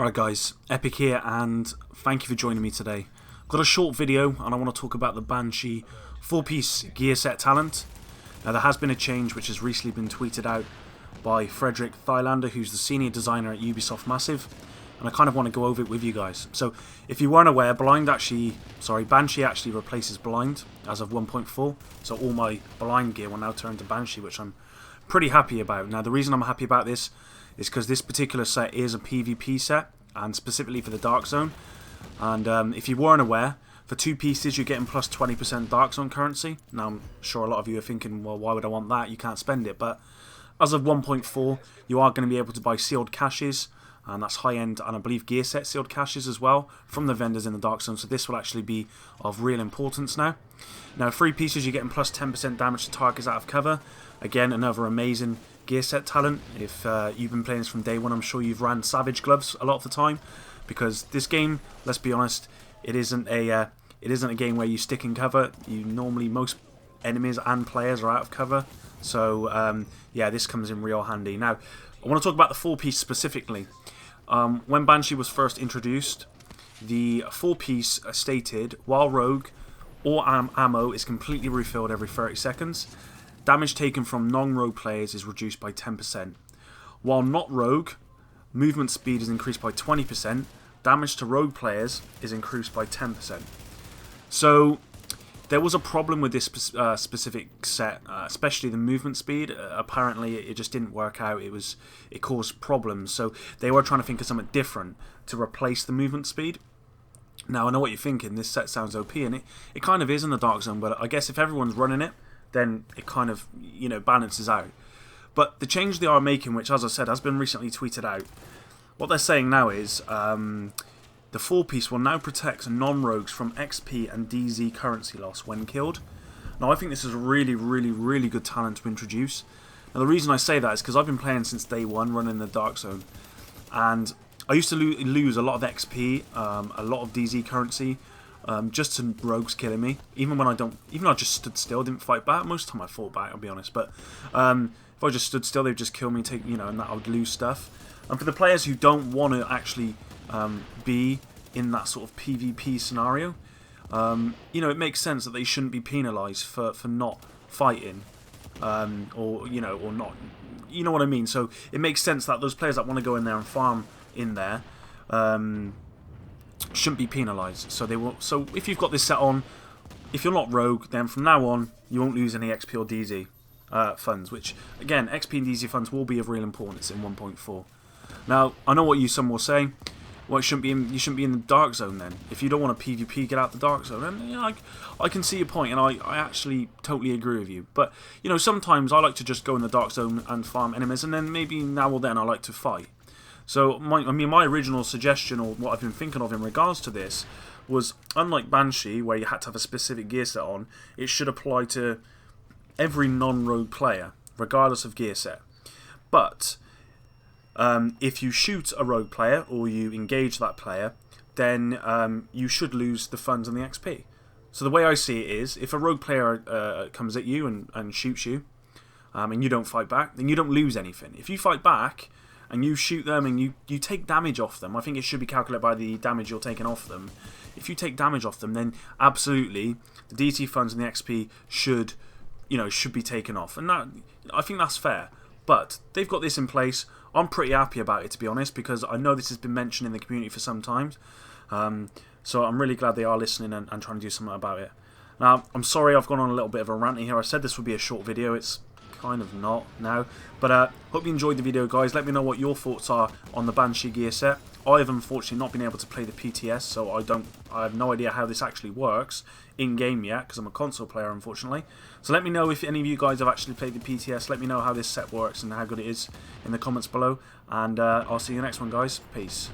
Alright guys, Epic here and thank you for joining me today. I've got a short video and I want to talk about the Banshee 4-piece gear set talent. Now there has been a change which has recently been tweeted out by Fredrick Thylander, who's the senior designer at Ubisoft Massive, and I kind of want to go over it with you guys. So if you weren't aware, Banshee actually replaces Blind as of 1.4, so all my Blind gear will now turn to Banshee, which I'm pretty happy about. Now the reason I'm happy about this is because this particular set is a PvP set, and specifically for the Dark Zone. And if you weren't aware, for 2 pieces you're getting plus 20% Dark Zone currency. Now I'm sure a lot of you are thinking, well, why would I want that? You can't spend it. But as of 1.4, you are going to be able to buy sealed caches, and that's high-end, and I believe gear set sealed caches as well, from the vendors in the Dark Zone. So this will actually be of real importance now. Now 3 pieces you're getting plus 10% damage to targets out of cover. Again, another amazing gear set talent. If you've been playing this from day one, I'm sure you've ran Savage Gloves a lot of the time, because this game, let's be honest, it isn't a game where you stick in cover. Most enemies and players are out of cover, so yeah, this comes in real handy. Now I want to talk about the 4-piece specifically. When Banshee was first introduced, the 4-piece stated, while rogue, all ammo is completely refilled every 30 seconds. Damage taken from non-rogue players is reduced by 10%. While not rogue, movement speed is increased by 20%. Damage to rogue players is increased by 10%. So there was a problem with this specific set, especially the movement speed. Apparently it just didn't work out. It caused problems. So they were trying to think of something different to replace the movement speed. Now I know what you're thinking. This set sounds OP, and it kind of is in the Dark Zone. But I guess if everyone's running it, then it kind of, balances out. But the change they are making, which as I said has been recently tweeted out, what they're saying now is the 4-piece will now protect non-rogues from XP and DZ currency loss when killed. Now I think this is a really, really, really good talent to introduce. Now the reason I say that is because I've been playing since day one, running the Dark Zone, and I used to lose a lot of XP, a lot of DZ currency, just to rogues killing me. Even I just stood still, didn't fight back. Most of the time I fought back, I'll be honest. But if I just stood still, they'd just kill me, and that I would lose stuff. And for the players who don't want to actually be in that sort of PvP scenario, it makes sense that they shouldn't be penalised for not fighting, or not. You know what I mean? So it makes sense that those players that want to go in there and farm in there, shouldn't be penalised. So they will. So if you've got this set on, if you're not rogue, then from now on you won't lose any XP or DZ funds. Which again, XP and DZ funds will be of real importance in 1.4. Now I know what some will say. Well, you shouldn't be in the Dark Zone then. If you don't want to PvP, get out the Dark Zone. And I can see your point, and I actually totally agree with you. But sometimes I like to just go in the Dark Zone and farm enemies, and then maybe now or then I like to fight. So my original suggestion, or what I've been thinking of in regards to this, was unlike Banshee, where you had to have a specific gear set on, it should apply to every non-rogue player, regardless of gear set. But if you shoot a rogue player or you engage that player, then you should lose the funds and the XP. So the way I see it is, if a rogue player comes at you and shoots you, and you don't fight back, then you don't lose anything. If you fight back and you shoot them and you take damage off them, I think it should be calculated by the damage you're taking off them. If you take damage off them, then absolutely the DT funds and the XP should be taken off, and that, I think that's fair. But they've got this in place. I'm pretty happy about it, to be honest, because I know this has been mentioned in the community for some time. So I'm really glad they are listening and trying to do something about it. Now, I'm sorry I've gone on a little bit of a rant here. I said this would be a short video. It's kind of not now. But hope you enjoyed the video, guys. Let me know what your thoughts are on the Banshee gear set. I have unfortunately not been able to play the PTS, so I have no idea how this actually works in-game yet, because I'm a console player, unfortunately. So let me know if any of you guys have actually played the PTS. Let me know how this set works and how good it is in the comments below. And I'll see you next one, guys. Peace.